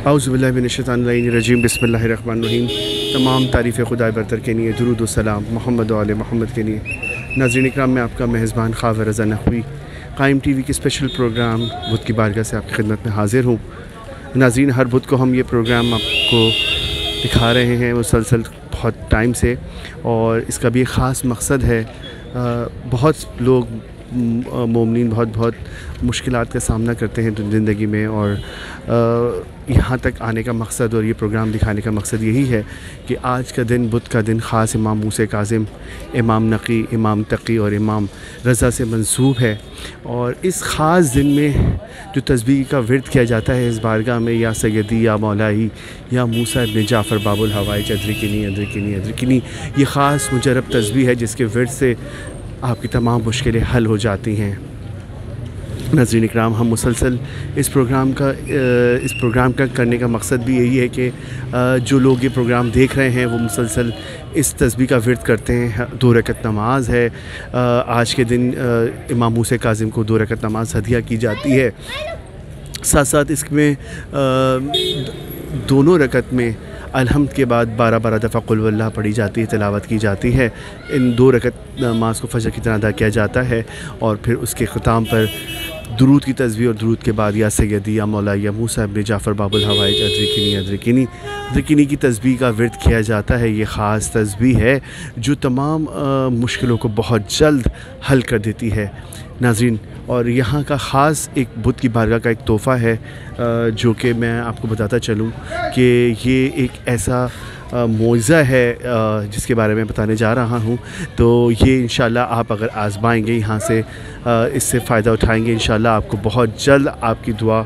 औज़ुबिल्लाहिमिनश्शैतानिर्रजीम बिस्मिल्लाहिर्रहमानिर्रहीम। तमाम तारीफ़ खुदा बरतर के लिए दुरूद व सलाम मोहम्मद व आले मोहम्मद के लिए। नाज़रीन इकराम, मैं आपका मेज़बान ख़ावर रज़ा नक़वी क़ाइम टीवी के स्पेशल प्रोग्राम बुध की बारगाह से आपकी खिदमत में हाज़िर हूँ। नाज़रीन, हर बुध को हम ये प्रोग्राम आपको दिखा रहे हैं मुसलसल बहुत टाइम से, और इसका भी एक ख़ास मकसद है। बहुत लोग मोमिनीन बहुत मुश्किलात का सामना करते हैं ज़िंदगी में, और यहाँ तक आने का मकसद और ये प्रोग्राम दिखाने का मकसद यही है कि आज का दिन, बुध का दिन, ख़ास इमाम मूसा काज़िम, इमाम नक़ी, इमाम तक़ी और इमाम रज़ा से मंसूब है। और इस ख़ास दिन में जो तस्बीह का विर्द किया जाता है इस बारगाह में, या सैयदी या मौलाई या मूसा इब्न जाफ़र बाबुल हवाइज अदरिकनी अदरिकनी अदरिकनी, ये ख़ास मुजरब तस्बीह है जिसके विर्द से आपकी तमाम मुश्किलें हल हो जाती हैं। नाज़रीन इकराम, हम मुसलसल इस प्रोग्राम का करने का मकसद भी यही है कि जो लोग ये प्रोग्राम देख रहे हैं वो मुसलसल इस तस्बीह का विर्द करते हैं। 2 रकत नमाज है आज के दिन, इमाम मूसा काज़िम को 2 रकत नमाज हदिया की जाती है। साथ साथ इसमें दोनों रकत में अलहम्द के बाद 12 दफ़ा कुल वल्लाह पढ़ी जाती है, तिलावत की जाती है। इन 2 रकत नमाज को फ़जर की तरह अदा किया जाता है, और फिर उसके ख़ुताम पर दुरूद की तस्बीह, और दुरूद के बाद या सैयदी या मौला या मूसा इब्न जाफ़र बाबुल हवाइज अदरिकनी अदरिकनी अदरिकनी की तस्बीह का विर्द किया जाता है। ये ख़ास तस्बीह है जो तमाम मुश्किलों को बहुत जल्द हल कर देती है। नाज़रीन, और यहाँ का ख़ास एक बुध की बारगाह का एक तोहफ़ा है जो कि मैं आपको बताता चलूँ कि ये एक ऐसा मौज़ा है जिसके बारे में बताने जा रहा हूँ। तो ये इंशाल्लाह आप अगर आज़माएंगे, यहाँ से इससे फ़ायदा उठाएंगे, इंशाल्लाह आपको बहुत जल्द आपकी दुआ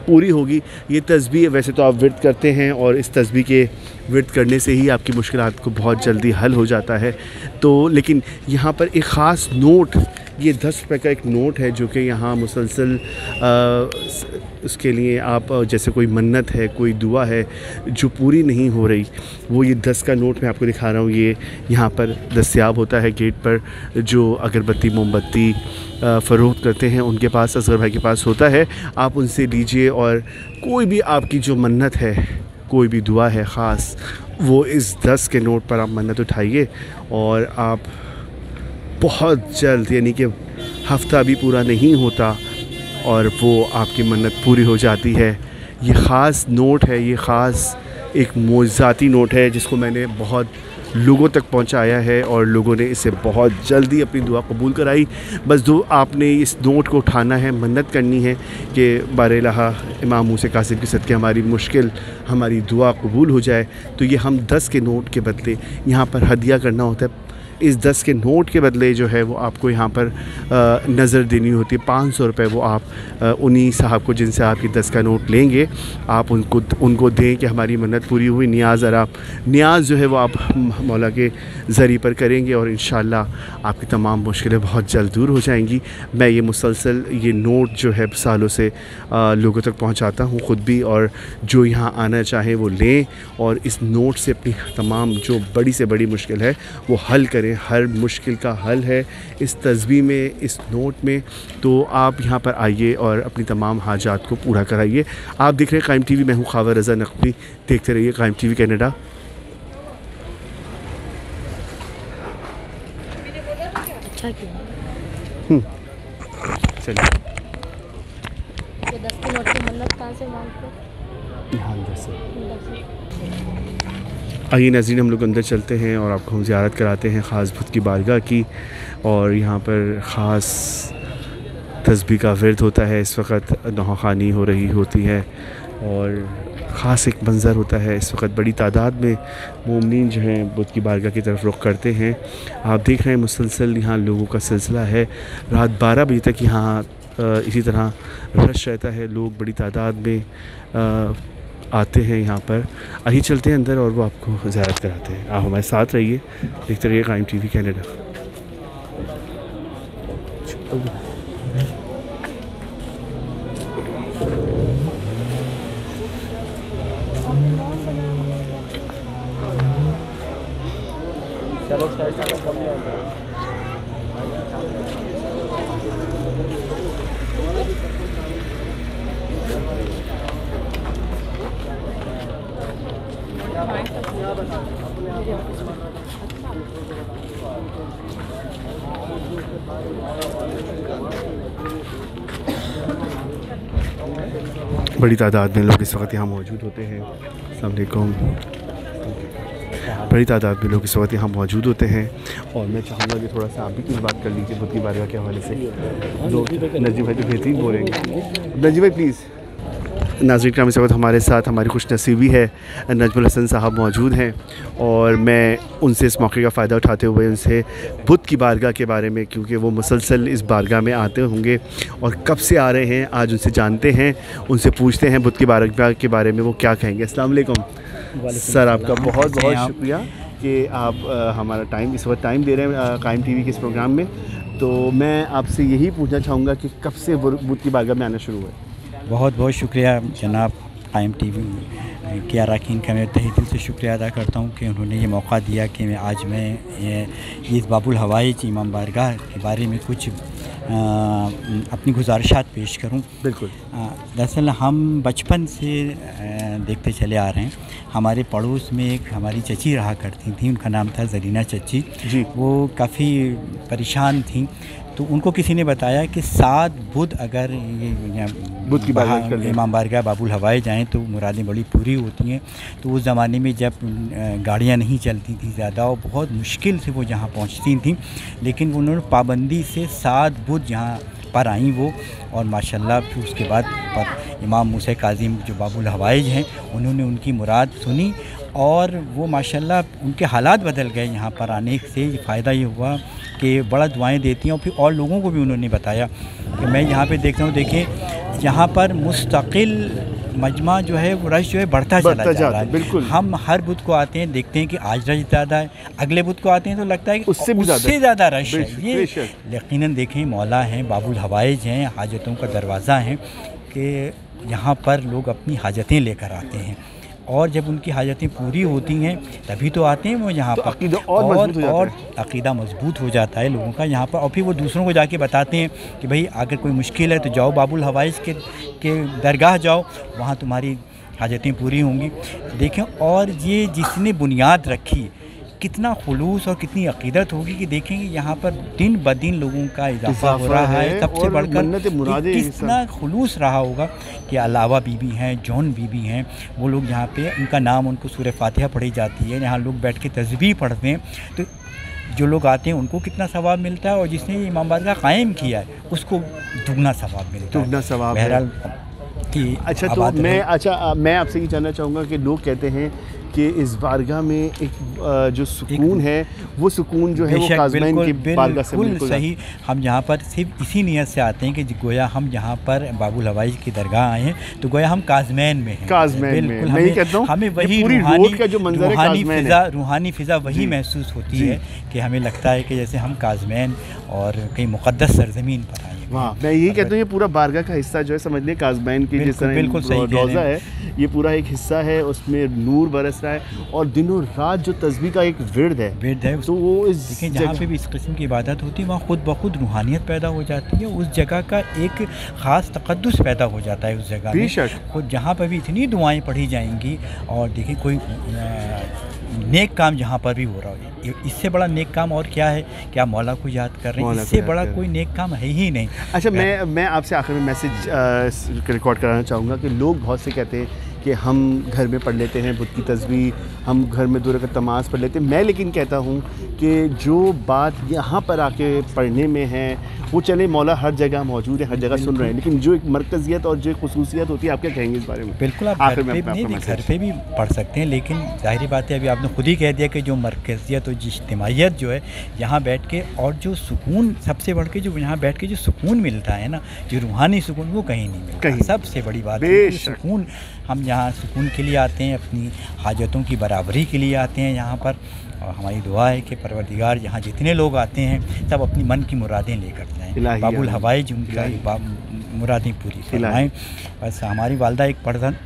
पूरी होगी। ये तस्बीह वैसे तो आप विर्द करते हैं, और इस तस्बीह के विर्द करने से ही आपकी मुश्किलात को बहुत जल्दी हल हो जाता है। तो लेकिन यहाँ पर एक ख़ास नोट, ये 10 रुपये का एक नोट है जो कि यहाँ मुसलसल उसके लिए आप जैसे कोई मन्नत है, कोई दुआ है जो पूरी नहीं हो रही, वो ये 10 का नोट मैं आपको दिखा रहा हूँ। ये यहाँ पर दस्तयाब होता है गेट पर। जो अगरबत्ती मोमबत्ती फ़रोख्त करते हैं उनके पास, असगर भाई के पास होता है, आप उनसे लीजिए, और कोई भी आपकी जो मन्नत है, कोई भी दुआ है ख़ास, वो इस 10 के नोट पर आप मन्नत उठाइए, और आप बहुत जल्द, यानी कि हफ़्ता भी पूरा नहीं होता और वो आपकी मन्नत पूरी हो जाती है। ये ख़ास नोट है, ये ख़ास एक मोज़ाती नोट है जिसको मैंने बहुत लोगों तक पहुंचाया है, और लोगों ने इसे बहुत जल्दी अपनी दुआ कबूल कराई। बस दो आपने इस नोट को उठाना है, मन्नत करनी है कि बारेलहा इमाम मूसा काज़िम के सदक़े हमारी मुश्किल, हमारी दुआ कबूल हो जाए। तो ये हम 10 के नोट के बदले यहाँ पर हदिया करना होता है। इस 10 के नोट के बदले जो है वो आपको यहाँ पर नज़र देनी होती है। 500 रुपये वो आप उन्हीं साहब को जिनसे आपकी 10 का नोट लेंगे, आप उनको दें कि हमारी मन्नत पूरी हुई। न्याज़ जो है वो आप मौला के ज़रिए पर करेंगे, और इंशाअल्लाह आपकी तमाम मुश्किलें बहुत जल्द दूर हो जाएंगी। मैं ये मुसलसल ये नोट जो है सालों से लोगों तक पहुँचाता हूँ ख़ुद भी, और जो यहाँ आना चाहें वो लें, और इस नोट से अपनी तमाम जो बड़ी से बड़ी मुश्किल है वो हल करें करें, हर मुश्किल का हल है इस तस्बीह में, इस नोट में। तो आप यहाँ पर आइए और अपनी तमाम हाजात को पूरा कराइए। आप देख रहे हैं कायम टीवी, मैं हूँ खावर रज़ा नकवी। देखते रहिए कायम टीवी कनाडा। अच्छा किया। चलिए, ये 10 की नोट की मन्नत कहाँ से मांगते यहाँ अंदर से आइए नाज़रीन, हम लोग अंदर चलते हैं और आपको हम ज़ियारत कराते हैं ख़ास बुत की बारगाह की। और यहाँ पर ख़ास तस्बीह का विर्द होता है। इस वक्त नौखानी हो रही होती है और ख़ास एक मंज़र होता है। इस वक्त बड़ी तादाद में मोमिनीन जो हैं बुत की बारगाह की तरफ रुख करते हैं। आप देख रहे हैं मुसलसल यहाँ लोगों का सिलसिला है। रात 12 बजे तक यहाँ इसी तरह रश रहता है। लोग बड़ी तादाद में आते हैं यहाँ पर। आइए चलते हैं अंदर और वो आपको ज़ियारत कराते हैं। आप हमारे साथ रहिए, देखते रहिए कायम टीवी कनाडा। बड़ी तादाद में लोग इस वक्त यहाँ मौजूद होते हैं। अस्सलाम वालेकुम। बड़ी तादाद में लोग इस वक्त यहाँ मौजूद होते हैं और मैं चाहूँगा कि थोड़ा सा आप भी कुछ बात कर लीजिए बुत की बारगाह के हवाले से। नजीब भाई तो बेहतरीन बोलेंगे। नजीब भाई प्लीज़। नाज़रीन का इस वक्त हमारे साथ हमारी खुश नसीबी है, नजमुल हसन साहब मौजूद हैं और मैं उनसे इस मौके का फ़ायदा उठाते हुए उनसे बुत की बारगाह के बारे में, क्योंकि वो मुसलसल इस बारगाह में आते होंगे और कब से आ रहे हैं, आज उनसे जानते हैं, उनसे पूछते हैं बुत की बारगाह के बारे में वो क्या कहेंगे। अस्सलाम वालेकुम सर, आपका बहुत बहुत शुक्रिया कि आप हमारा टाइम इस वक्त टाइम दे रहे हैं कायम टीवी के इस प्रोग्राम में। तो मैं आपसे यही पूछना चाहूँगा कि कब से बुत की बारगाह में आना शुरू हुआ? बहुत बहुत शुक्रिया जनाब कायम टीवी के अरकान का मैं तहे दिल से शुक्रिया अदा करता हूँ कि उन्होंने ये मौका दिया कि मैं इस बाबुल हवाइज इमाम बारगाह के बारे में कुछ अपनी गुजारिशात पेश करूँ। बिल्कुल। दरअसल हम बचपन से देखते चले आ रहे हैं। हमारे पड़ोस में एक हमारी चची रहा करती थी, उनका नाम था ज़रीना चची जी। वो काफ़ी परेशान थी, तो उनको किसी ने बताया कि 7 बुध अगर ये बुत की बारगाह इमाम बारगाह बाबुल हवाई जाएँ तो मुरादें बड़ी पूरी होती हैं। तो उस ज़माने में जब गाड़ियाँ नहीं चलती थी ज़्यादा और बहुत मुश्किल से वो जहाँ पहुँचती थी, लेकिन उन्होंने पाबंदी से 7 बुध यहाँ पर आई वो, और माशाल्लाह फिर उसके बाद पर इमाम मूसा काज़िम जो बाबुल हवाइज हैं उन्होंने उनकी मुराद सुनी और वो माशाल्लाह उनके हालात बदल गए। यहाँ पर आने से फ़ायदा ये हुआ कि बड़ा दुआएं देती हैं और फिर और लोगों को भी उन्होंने बताया कि मैं यहाँ पे देखता हूँ, देखें यहाँ पर मुस्तकिल मजमा जो है वो रश जो है बढ़ता चला जा रहा है। बिल्कुल। हम हर बुध को आते हैं, देखते हैं कि आज रश ज़्यादा है, अगले बुध को आते हैं तो लगता है कि उससे ज़्यादा रश है। ये यकीनन देखें मौला हैं, बाबुल हवाइज हैं, हाजतों का दरवाज़ा है कि यहाँ पर लोग अपनी हाजतें लेकर आते हैं और जब उनकी हाजतें पूरी होती हैं तभी तो आते हैं वो यहाँ पर, और अक़ीदा मजबूत हो जाता है लोगों का यहाँ पर। और फिर वो दूसरों को जाके बताते हैं कि भाई अगर कोई मुश्किल है तो जाओ बाबुल हवाइज के दरगाह जाओ, वहाँ तुम्हारी हाजतें पूरी होंगी। देखें, और ये जिसने बुनियाद रखी कितना खुलूस और कितनी अक़ीदत होगी कि देखेंगे यहाँ पर दिन ब दिन लोगों का इजाफा हो रहा है। सबसे बढ़कर कितना खुलूस रहा होगा कि अलावा बीबी हैं, जौन बीबी हैं, वो लोग यहाँ पे उनका नाम, उनको सूरह फातिहा पढ़ी जाती है, यहाँ लोग बैठ के तस्बीह पढ़ते हैं। तो जो लोग आते हैं उनको कितना सवाब मिलता है और जिसने इमाम बारगाह कायम किया है उसको दुगना सवाब मिलता है। दुगना सवाब। बहरहाल कि अच्छा, तो मैं आपसे ये जानना चाहूँगा कि लोग कहते हैं कि इस बारगाह में एक जो सुकून है वो सुकून जो है वो काज़मैन की बारगाह से बिल्कुल सही। हम यहाँ पर सिर्फ इसी नियत से आते हैं कि गोया हम यहाँ पर बाबुल हवाइज की दरगाह आए हैं तो गोया हम काज़मैन में हैं। काज़मैन में मैं ही कहता हूँ, हमें वही रूहानी फ़िज़ा वही महसूस होती है कि हमें लगता है कि जैसे हम काज़मैन और कहीं मुक़द्दस सरज़मीन पर आए। वाह, मैं यही कहता हूँ ये पूरा बारगाह का हिस्सा जो है समझ लें काज़मैन की जिस तरह रोज़ा है, ये पूरा एक हिस्सा है, उसमें नूर बरस बरस रहा है और दिनों रात जो तस्बीह का एक विर्द है तो वो इस देखिए जहाँ पे भी इस किस्म की इबादत होती है वहाँ खुद ब खुद रूहानियत पैदा हो जाती है, उस जगह का एक ख़ास तक़द्दुस पैदा हो जाता है उस जगह में। खुद जहाँ पर भी इतनी दुआएं पढ़ी जाएंगी और देखिए कोई नेक काम जहाँ पर भी हो रहा हो, इससे बड़ा नेक काम और क्या है कि आप मौला को याद कर रहे हैं, इससे बड़ा कोई नेक काम है ही नहीं। अच्छा, मैं आपसे आखिर में मैसेज रिकॉर्ड कराना चाहूँगा कि लोग बहुत से कहते हैं कि हम घर में पढ़ लेते हैं बुत की तस्बीह, हम घर में 2 रकात नमाज़ पढ़ लेते हैं। मैं लेकिन कहता हूँ कि जो बात यहाँ पर आके पढ़ने में है वो चले मौला हर जगह मौजूद है, हर जगह सुन रहे हैं, लेकिन जो एक मरकज़ियत और जो एक खुसूसियत होती है, आप क्या कहेंगे इस बारे में? बिल्कुल, आप घर पे भी पढ़ सकते हैं, लेकिन ज़ाहिर बात है अभी आपने खुद ही कह दिया कि जो मरकज़ियत और इज्तिमाइयत जो है यहाँ बैठ के और जो सुकून सबसे बढ़ के जो यहाँ बैठ के जो सुकून मिलता है ना, जो रूहानी सुकून, वो कहीं नहीं मिलता। सबसे बड़ी बात है सुकून। हम यहाँ सुकून के लिए आते हैं, अपनी हाजतों की बराबरी के लिए आते हैं यहाँ पर, और हमारी दुआ है कि परवरदिगार यहाँ जितने लोग आते हैं सब अपनी मन की मुरादें लेकर जाएँ, बाबुल हवाइज उनका मुरादें पूरी फरमाएँ। बस हमारी वालदा एक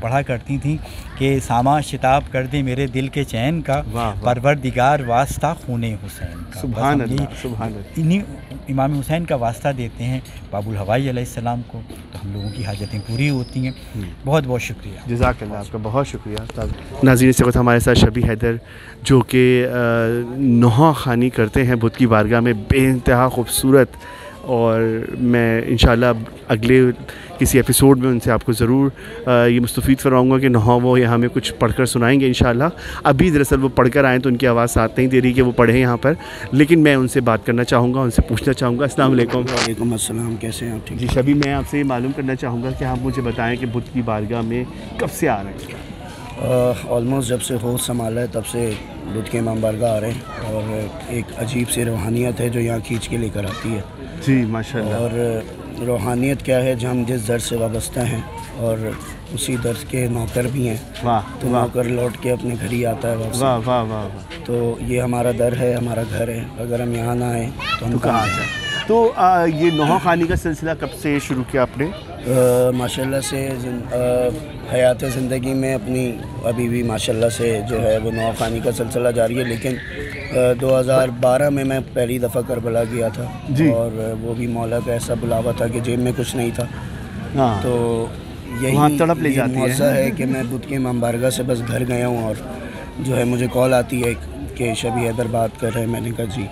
पढ़ा करती थी कि सामा शिताब कर दे मेरे दिल के चैन का, परवरदिगार वास्ता खूने हुसैन का। सुभान अल्लाह, सुभान अल्लाह। इन्हीं इमाम हुसैन का वास्ता देते हैं बाबुल हवाई अलैहिस्सलाम को, तो हम लोगों की हाजतें पूरी होती हैं। बहुत बहुत शुक्रिया, जज़ाकल्लाह, आपका बहुत शुक्रिया। नाज़रीन, इस वक्त हमारे साथ शबी हैदर जो कि नौहा खानी करते हैं बुत की बारगाह में, बेइंतहा खूबसूरत, और मैं इंशाल्लाह अगले किसी एपिसोड में उनसे आपको ज़रूर ये मुस्तफ़ीद फरमाऊँगा कि नहा वो यहाँ हमें कुछ पढ़कर सुनाएंगे इंशाल्लाह। अभी दरअसल वो पढ़कर आएँ तो उनकी आवाज़ साथ नहीं दे रही कि वो पढ़ें यहाँ पर, लेकिन मैं उनसे बात करना चाहूँगा, उनसे पूछना चाहूँगा। अस्सलाम वालेकुम। वालेकुम अस्सलाम, कैसे हैं आप? ठीक जी शबी, मैं आपसे ये मालूम करना चाहूँगा कि आप मुझे बताएँ कि बुत की बारगाह में कब से आ रहे हैं? ऑलमोस्ट जब से होश संभाला है तब से बुत के इमाम बारगाह आ रहे हैं, और एक अजीब सी रूहानियत है जो यहाँ खींच के लेकर आती है। जी माशाल्लाह। और रूहानियत क्या है, जो हम जिस दर्स से वाबस्ता हैं और उसी दर्स के नौकर भी हैं, तो नौकर लौट के अपने घर ही आता है वापस। वाह वाह वाह। तो ये हमारा दर है, हमारा घर है, अगर हम यहाँ ना आए तो हम कहाँ जाएँ? तो ये नौहा खानी का सिलसिला कब से शुरू किया आपने? माशाल्लाह से हयात ज़िंदगी में अपनी अभी भी माशाल्लाह से जो है वो नौहा खानी का सिलसिला जारी है, लेकिन 2012 में मैं पहली दफ़ा करबला गया था जी। और वो भी मौला का ऐसा बुलावा था कि जेब में कुछ नहीं था। हाँ। तो यही तड़प ले जाती है कि मैं बुत के इमाम बारगाह से बस घर गया हूँ और जो है मुझे कॉल आती है कि शबी हैदर बात कर रहे हैं। मैंने कहा जी।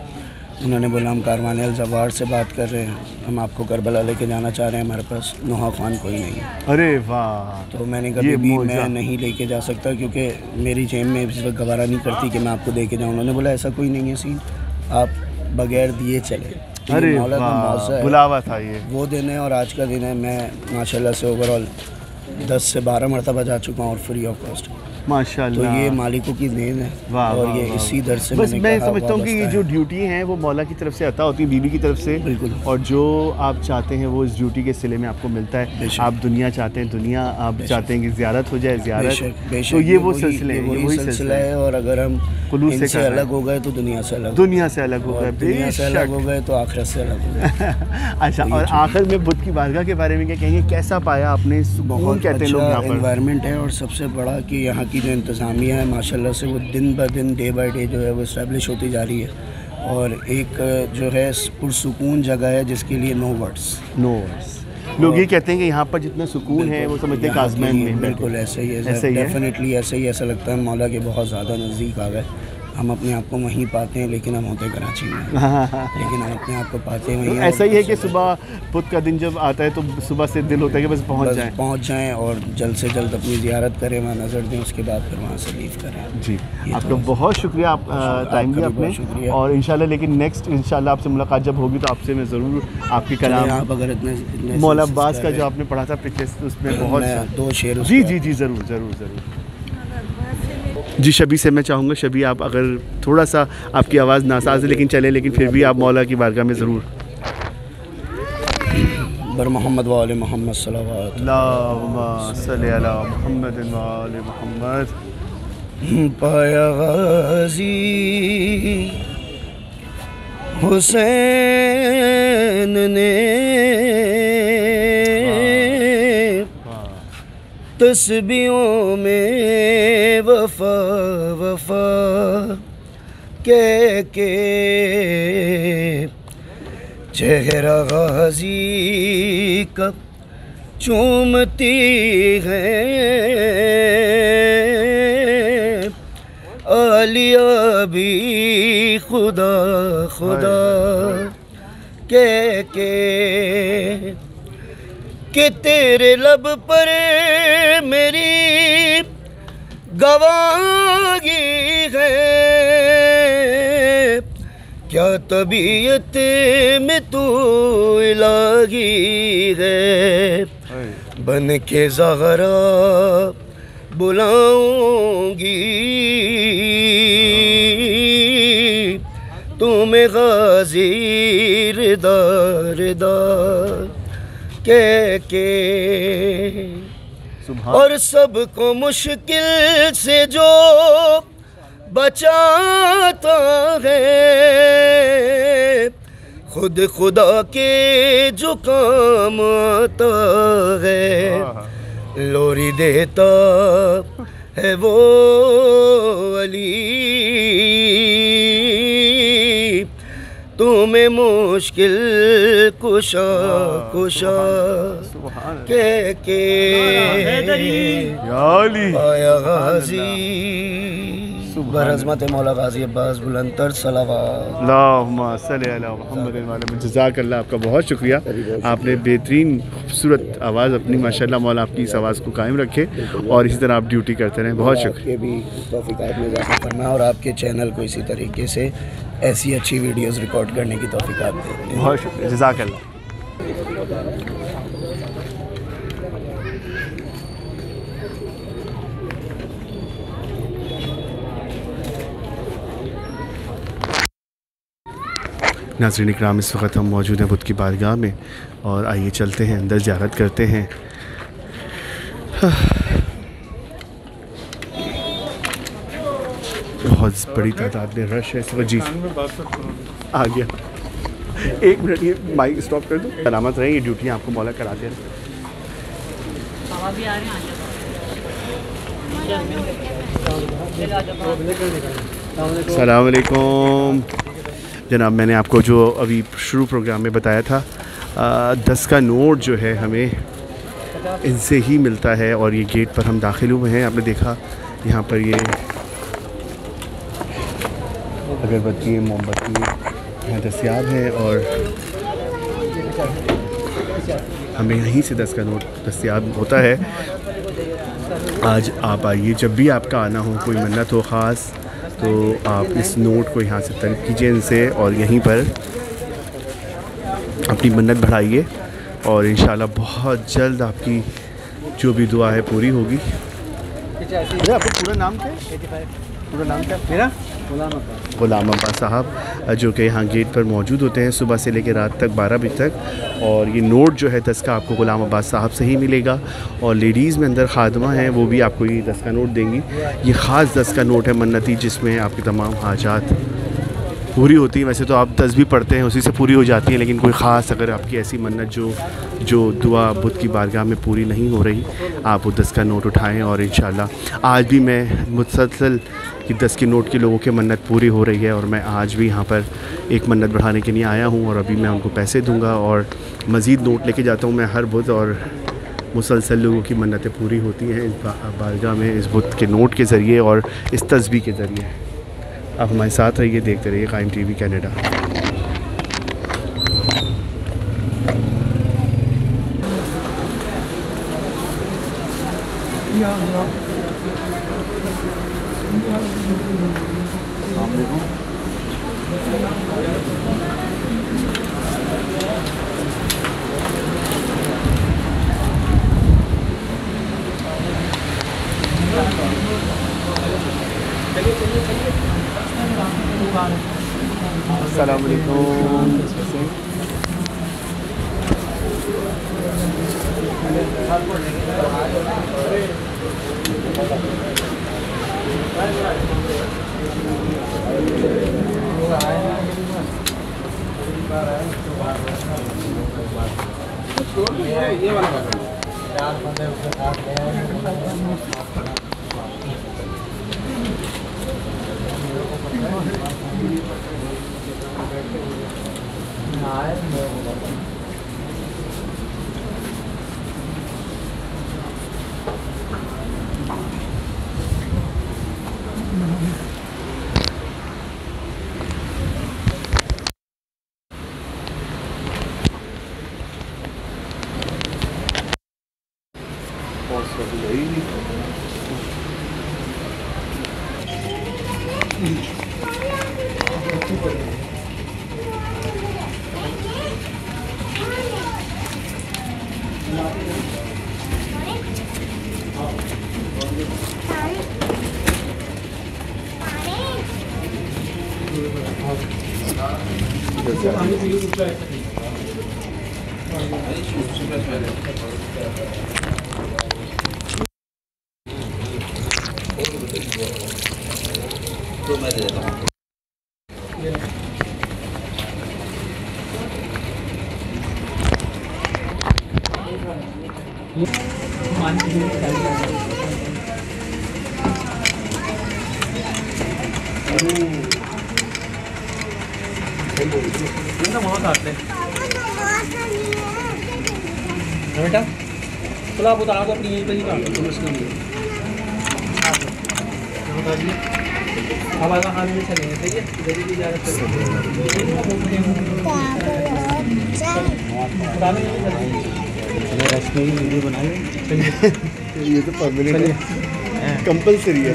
उन्होंने बोला हम कारवान अल-ज़वार से बात कर रहे हैं, हम आपको करबला लेके जाना चाह रहे हैं, हमारे पास नौहा खान कोई नहीं है। अरे वाह। तो मैंने कहा भी मैं नहीं लेके जा सकता क्योंकि मेरी जेब में इस वक्त गवारा नहीं करती कि मैं आपको लेके जाऊँ। उन्होंने बोला ऐसा कोई नहीं है सीन, आप बगैर दिए चले। अरे वाह, बुलावा था ये वो दिन है और आज का दिन है। मैं माशाल्लाह से ओवरऑल 10 से 12 मरतबा जा चुका हूँ और फ्री ऑफ कॉस्ट। माशाल्लाह। तो ये मालिकों की देन है और ये इसी दर से बस मैं समझता हूँ कि ये जो ड्यूटी है वो मौला की तरफ से अता होती है, बीबी की तरफ से। बिल्कुल। और जो आप चाहते हैं वो इस ड्यूटी के सिले में आपको मिलता है। आप दुनिया चाहते हैं दुनिया, आप चाहते हैं कि ज़ियारत हो जाए ज़ियारत। तो ये वो सिलसिले हैं, वही सिलसिला है। और अगर हम इनसे अलग हो गए तो दुनिया से अलग, दुनिया से अलग हो गए, दुनिया से अलग हो गए तो आखिरत से अलग हो गए। अच्छा, और आखिर में बुत की बारगाह के बारे में क्या कहेंगे? कैसा पाया आपने? बहुत कहते हैं लोग यहाँ पर एनवायरनमेंट है, और सबसे बड़ा कि यहाँ की जो इंतज़ामिया है माशाल्लाह से वो दिन ब दिन डे बाय डे जो है वो इस्टेब्लिश होती जा रही है। और एक जो है पुरसुकून जगह है जिसके लिए नो वर्ड्स। लोग ये कहते हैं कि यहाँ पर जितना सुकून है वो समझते हैं काज़मैन में। बिल्कुल ऐसे ही है, डेफिनेटली ऐसे ही ऐसा लगता है मौला के बहुत ज़्यादा नज़दीक आ गए। हम अपने आप को वहीं पाते हैं, लेकिन हम होते कराची में लेकिन हम अपने आप को पाते हैं वहीं। तो ऐसा ही है कि सुबह बुत का दिन जब आता है तो सुबह से दिल होता है कि बस पहुँच जाएं और जल्द से जल्द अपनी ज़ियारत करें, वहाँ नज़र दें, उसके बाद फिर वहाँ से लीव करें। जी, आपका बहुत शुक्रिया, आप टाइम दिया आपने। और इंशाल्लाह लेकिन नेक्स्ट इंशाल्लाह आपसे मुलाकात जब होगी तो आपसे मैं ज़रूर आपकी कलाम, आप अगर इतने मौला अब्बास का जो आपने पढ़ा था पिछले उसमें बहुत 2 शेर। जी जी जी ज़रूर ज़रूर ज़रूर। जी शबी से मैं चाहूँगा, शबी आप अगर थोड़ा सा आपकी आवाज़ नासाज है लेकिन चले, लेकिन फिर भी आप मौला की बारगाह में ज़रूर। बर मोहम्मद व आले मोहम्मद अल्लाहुम्मा सल्ली अला मुहम्मद व आले मुहम्मद। पाया गाज़ी हुसैन ने तस्बीहों में वफा वफा कह के चेहरा गाजी का चूमती है आलिया भी खुदा खुदा कह के तेरे लब पर मेरी गवाही है क्या तबीयत में तू इलाही है बन के ज़हरा बुलाऊंगी तुम्हें गाज़ी रिदा रिदा कह के और सबको मुश्किल से जो बचाता है खुद खुदा के जो काम आता है लोरी देता है वो अली तुम्हें मुश्किल कुशा कुशा के आया गाजी बरज़मत मौला गाजी अब्बास बुलंदतर सलावत अल्लाहुम्मा सल्ली अला मुहम्मद व अला जज़ाकल्लाह। आपका बहुत शुक्रिया, आपने बेहतरीन खूबसूरत आवाज़ अपनी माशाल्लाह मौला आपकी इस आवाज़ को कायम रखे और इसी तरह आप ड्यूटी करते रहें। बहुत शुक्रिया। भी तौफ़ीक़ात में इज़ाफ़ा करना और आपके चैनल को इसी तरीके से ऐसी अच्छी वीडियोस रिकॉर्ड करने की तौफ़ीक़ात दें। बहुत शुक्रिया, जज़ाकल्लाह। नाज़रीन इकराम, इस वक्त हम मौजूद हैं बुद्ध की बारगाह में और आइए चलते हैं अंदर ज़ियारत करते हैं। बहुत बड़ी तादाद में रश है इस वक्त। जी आ गया, एक मिनट ये माइक स्टॉप कर दो। सलामत रहें, ये ड्यूटियाँ आपको मौला कराते हैं। अस्सलाम वालेकुम जनाब, मैंने आपको जो अभी शुरू प्रोग्राम में बताया था 10 का नोट जो है हमें इनसे ही मिलता है और ये गेट पर हम दाखिल हुए हैं। आपने देखा यहाँ पर ये अगरबत्ती मोमबत्ती यहाँ दस्तियाब है और हमें यहीं से 10 का नोट दस्तियाब होता है। आज आप आइए, जब भी आपका आना हो, कोई मन्नत हो ख़ास, तो आप इस नोट को यहाँ से तलब कीजिए इनसे और यहीं पर अपनी मन्नत बढ़ाइए और इंशाल्लाह बहुत जल्द आपकी जो भी दुआ है पूरी होगी। आपका पूरा नाम क्या है? पूरा नाम क्या मेरा? ग़ुलाम अब्बास साहब, जो कि यहाँ गेट पर मौजूद होते हैं सुबह से लेकर रात तक 12 बजे तक। और ये नोट जो है 10 का आपको ग़ुलाम अब्बास साहब से ही मिलेगा और लेडीज़ में अंदर खादमा हैं, वो भी आपको ये 10 का नोट देंगी। ये ख़ास 10 का नोट है मन्नती, जिसमें आपकी तमाम हाजात पूरी होती हैं। वैसे तो आप 10 भी पढ़ते हैं, उसी से पूरी हो जाती है, लेकिन कोई ख़ास अगर आपकी ऐसी मन्नत जो दुआ बुद्ध की बारगाह में पूरी नहीं हो रही, आप वो 10 का नोट उठाएं और इंशाल्लाह आज भी मैं मुसलसल कि 10 के नोट के लोगों की मन्नत पूरी हो रही है और मैं आज भी यहाँ पर एक मन्नत बढ़ाने के लिए आया हूँ और अभी मैं उनको पैसे दूँगा और मज़ीद नोट लेके जाता हूँ मैं हर बुध और मुसलसल लोगों की मन्नतें पूरी होती हैं इस बारगाह में, इस बुद्ध के नोट के ज़रिए और इस तस्बीह के ज़रिए। आप हमारे साथ रहिए, देखते रहिए कायम टीवी कनाडा। अस्सलाम वालेकुम। बेटा चलो आप उतार दो अपनी यहीं पे ही काट दो उसका अब आगे खाने में चलेंगे सही है इधर ही जा रहे हैं वीडियो बना लें ये तो परमानेंट है कंपलसरी है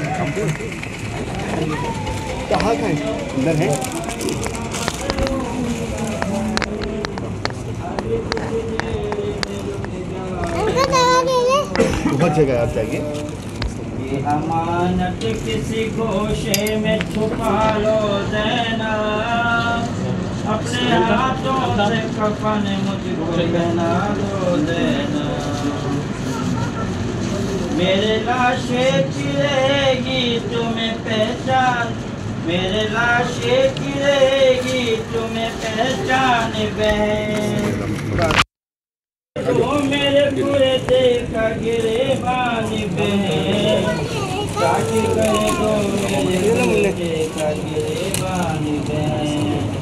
कहाँ का है अंदर है बहुत जगह आप जाइए ये अमानत किसी गोशे में छुपा लो देना अपने हाथों से कफन मुझको पहना दो देना मेरे लाशे की रहेगी तुम्हें पहचान मेरे लाशे की रहेगी तुम्हें पहचान बहन तो मेरे पूरे देखा गिरेबान बहन साथी करे दो मेरे पूरे देखा गिरेबान बहन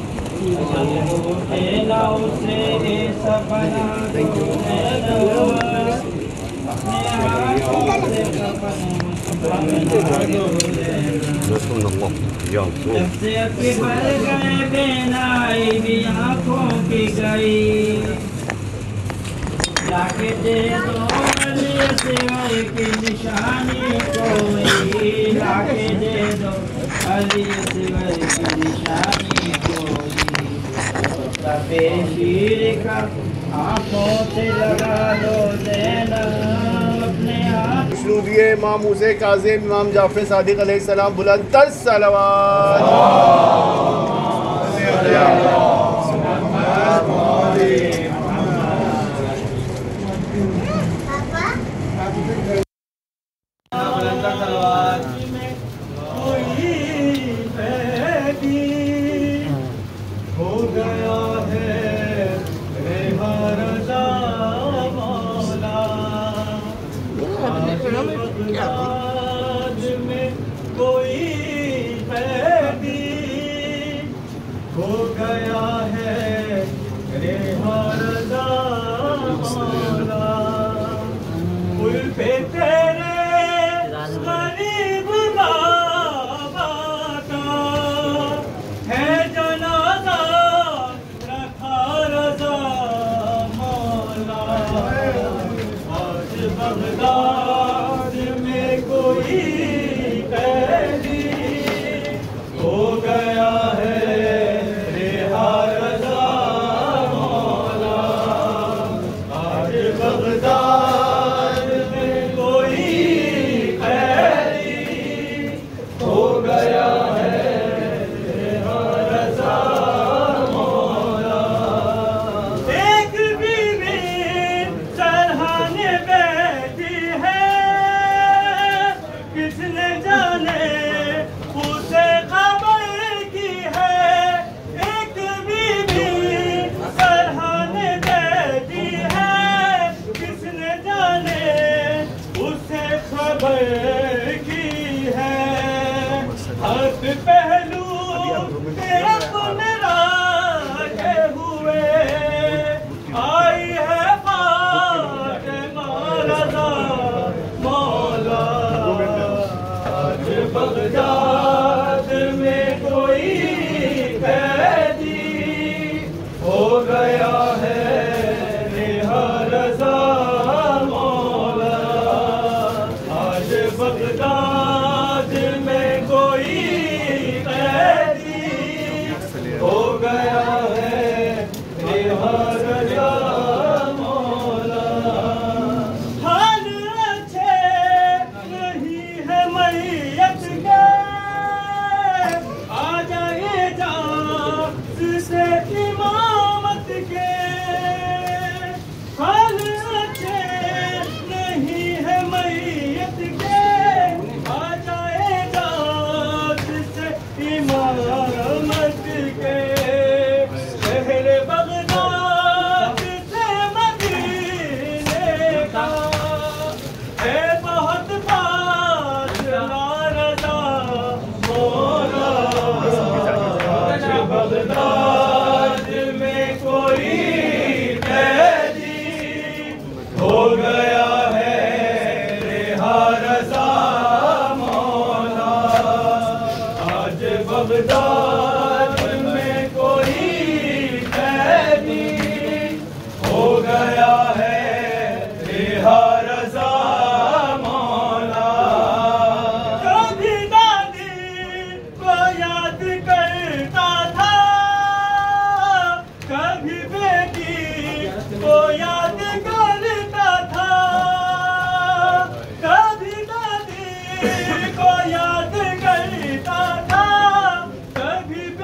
ना उसे ऐसा बना दो जब से अकबर गए बेनाई भी आँखों की गई लाके दे दो असगर की निशानी कोई लाके दे दो अली असगर की निशानी कोई शीर का आँखों से लगा दो देना अपने हाथ दिए इमाम हुसैन काज़िम इमाम जाफर सादिक अलैहिस्सलाम बुलंद तर सलावत कोई